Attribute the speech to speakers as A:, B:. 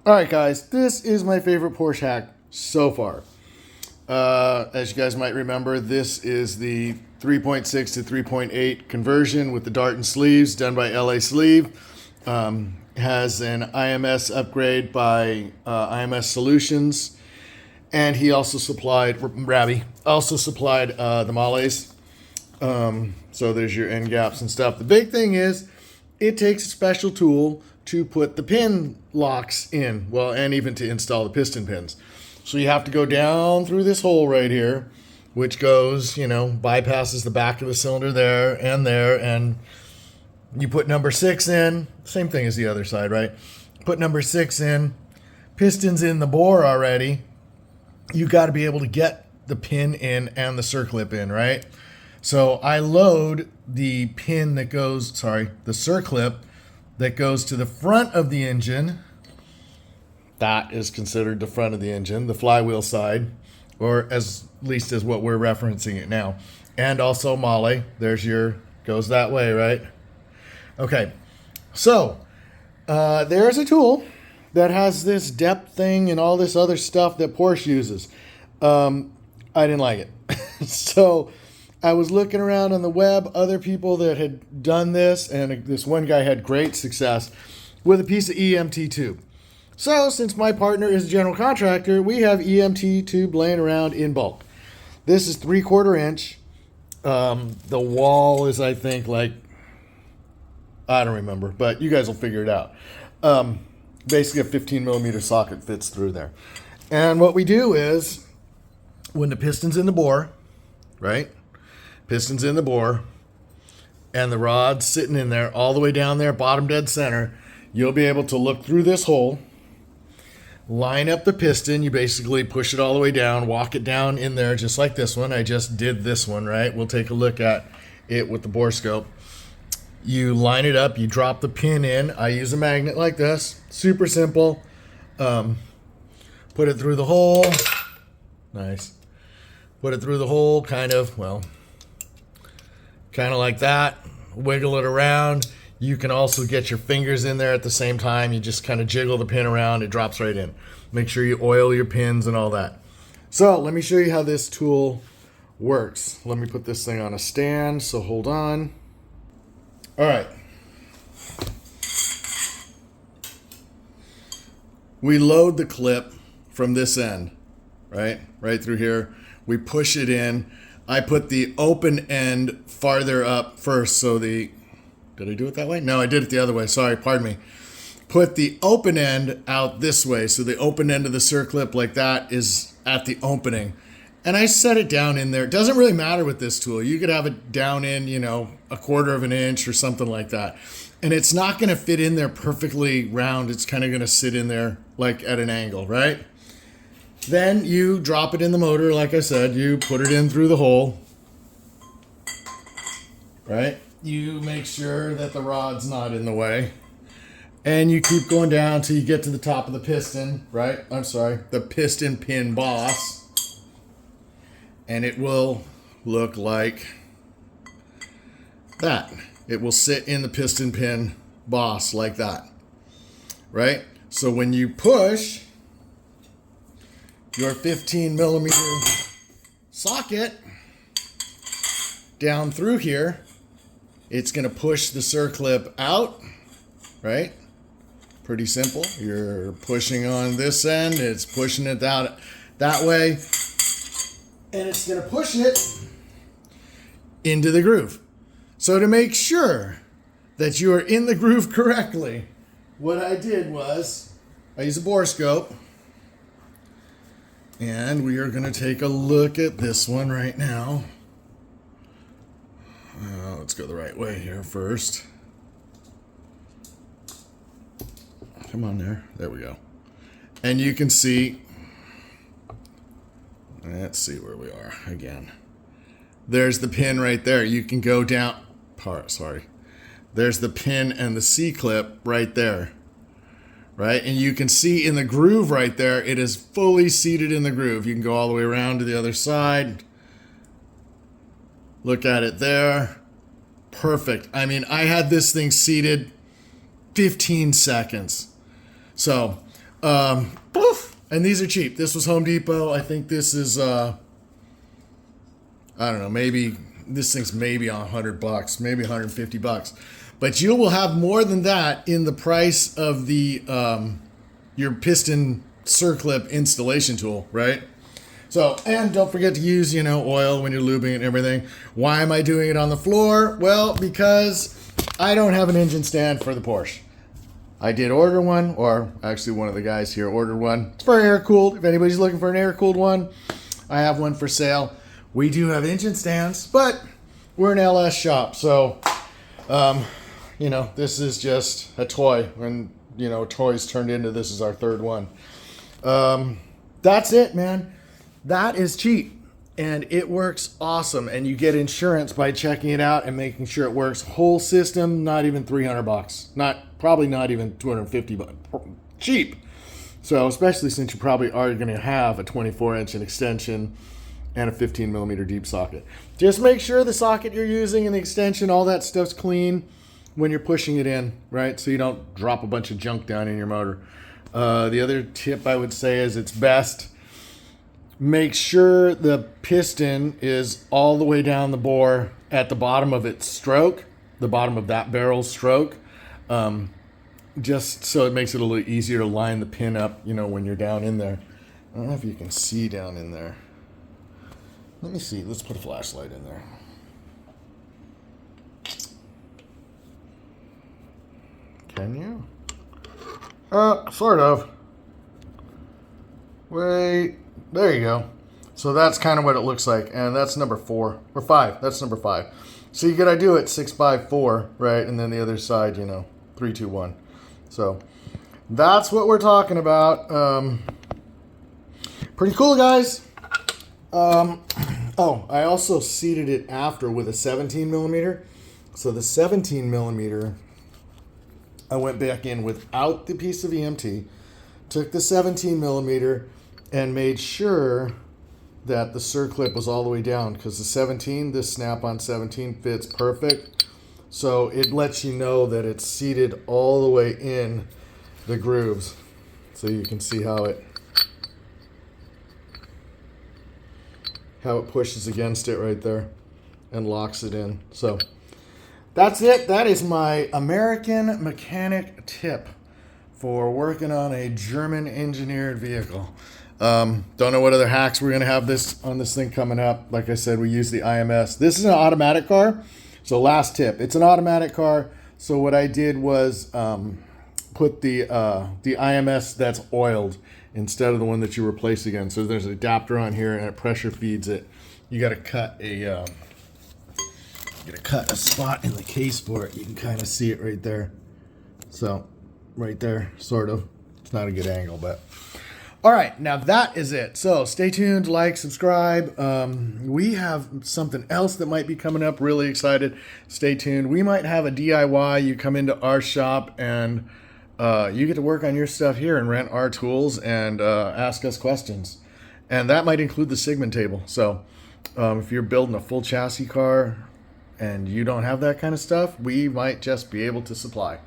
A: All right, guys, this is my favorite Porsche hack so far. As you guys might remember, this is the 3.6 to 3.8 conversion with the dart and sleeves done by LA Sleeve. Has an IMS upgrade by IMS Solutions. And he also supplied, Rabbi, also supplied the Males. So there's your end gaps and stuff. The big thing is it takes a special tool to put the pin locks in, well, and even to install the piston pins. So you have to go down through this hole right here, which goes, bypasses the back of the cylinder there, and you put number 6 in, same thing as the other side, right? Put number 6 in, piston's in the bore already. You got to be able to get the pin in and the circlip in, right? So I load the pin that goes, the circlip that goes to the front of the engine. That is considered the front of the engine, the flywheel side, or at least as what we're referencing it now. And also Male, goes that way, right? Okay, so there's a tool that has this depth thing and all this other stuff that Porsche uses. I didn't like it. So I was looking around on the web, other people that had done this, and this one guy had great success with a piece of EMT tube. So since my partner is a general contractor, we have EMT tube laying around in bulk. This is 3/4 inch. The wall is, I think, I don't remember, but you guys will figure it out. Basically a 15 millimeter socket fits through there. And what we do is, when the piston's in the bore, right? Piston's in the bore, and the rod's sitting in there, all the way down there, bottom dead center, you'll be able to look through this hole, line up the piston, you basically push it all the way down, walk it down in there just like this one. I just did this one, right? We'll take a look at it with the bore scope. You line it up, you drop the pin in. I use a magnet like this, super simple. Put it through the hole, nice. Put it through the hole, kind of like that. Wiggle it around. You can also get your fingers in there at the same time. You just kind of jiggle the pin around. It drops right in. Make sure you oil your pins and all that. So let me show you how this tool works. Let me put this thing on a stand, so hold on. All right. We load the clip from this end, right? Right through here. We push it in. I put the open end farther up first, so did I do it that way? No, I did it the other way. Sorry, pardon me. Put the open end out this way, so the open end of the circlip like that is at the opening. And I set it down in there. It doesn't really matter with this tool. You could have it down in, 1/4 of an inch or something like that. And it's not going to fit in there perfectly round. It's kind of going to sit in there like at an angle, right? Then you drop it in the motor, like I said. You put it in through the hole, right? You make sure that the rod's not in the way. And you keep going down until you get to the top of the piston, right? The piston pin boss. And it will look like that. It will sit in the piston pin boss like that, right? So when you push your 15 millimeter socket down through here, it's going to push the circlip out, right? Pretty simple. You're pushing on this end, it's pushing it out that way, and it's going to push it into the groove. So to make sure that you are in the groove correctly, what I did was I used a bore scope. And we are going to take a look at this one right now. Let's go the right way here first. Come on there. There we go. And you can see, let's see where we are again. There's the pin right there. You can go down, There's the pin and the C-clip right there. Right? And you can see in the groove right there, it is fully seated in the groove. You can go all the way around to the other side. Look at it there. Perfect. I mean, I had this thing seated 15 seconds. So Poof! And these are cheap. This was Home Depot. I think this is, I don't know, maybe this thing's maybe $100, maybe $150. But you will have more than that in the price of the your piston circlip installation tool, right? So, and don't forget to use, oil when you're lubing and everything. Why am I doing it on the floor? Well, because I don't have an engine stand for the Porsche. I did order one, or actually one of the guys here ordered one. It's for air-cooled. If anybody's looking for an air-cooled one, I have one for sale. We do have engine stands, but we're an LS shop, so, this is just a toy. And, toys turned into this is our third one. That's it, man. That is cheap. And it works awesome. And you get insurance by checking it out and making sure it works. Whole system, not even $300. Probably not even $250. Cheap. So especially since you probably are going to have a 24-inch extension and a 15mm deep socket. Just make sure the socket you're using and the extension, all that stuff's clean when you're pushing it in, right? So you don't drop a bunch of junk down in your motor. The other tip I would say is it's best. Make sure the piston is all the way down the bore at the bottom of its stroke, the bottom of that barrel's stroke, just so it makes it a little easier to line the pin up, when you're down in there. I don't know if you can see down in there. Let me see. Let's put a flashlight in there. Can you? Sort of. Wait. There you go. So that's kind of what it looks like. And that's number 4. Or 5. That's number 5. So you gotta do it 6 by 4, right? And then the other side, 3, 2, 1. So that's what we're talking about. Pretty cool, guys. I also seated it after with a 17mm. So the 17mm, I went back in without the piece of EMT, took the 17mm, and made sure that the circlip was all the way down, because the 17, this snap-on 17 fits perfect. So it lets you know that it's seated all the way in the grooves. So you can see how it pushes against it right there and locks it in. So that's it. That is my American mechanic tip for working on a German engineered vehicle. Don't know what other hacks we're going to have on this thing coming up. Like I said, we use the IMS. This is an automatic car. So last tip, it's an automatic car. So what I did was put the IMS that's oiled instead of the one that you replace again. So there's an adapter on here and it pressure feeds it. You got to cut a spot in the case for it. You can kind of see it right there. So right there, sort of. It's not a good angle, but all right, now that is it. So stay tuned, like, subscribe. We have something else that might be coming up. Really excited. Stay tuned. We might have a DIY. You come into our shop and you get to work on your stuff here and rent our tools and ask us questions. And that might include the Sigmund table. So if you're building a full chassis car and you don't have that kind of stuff, we might just be able to supply.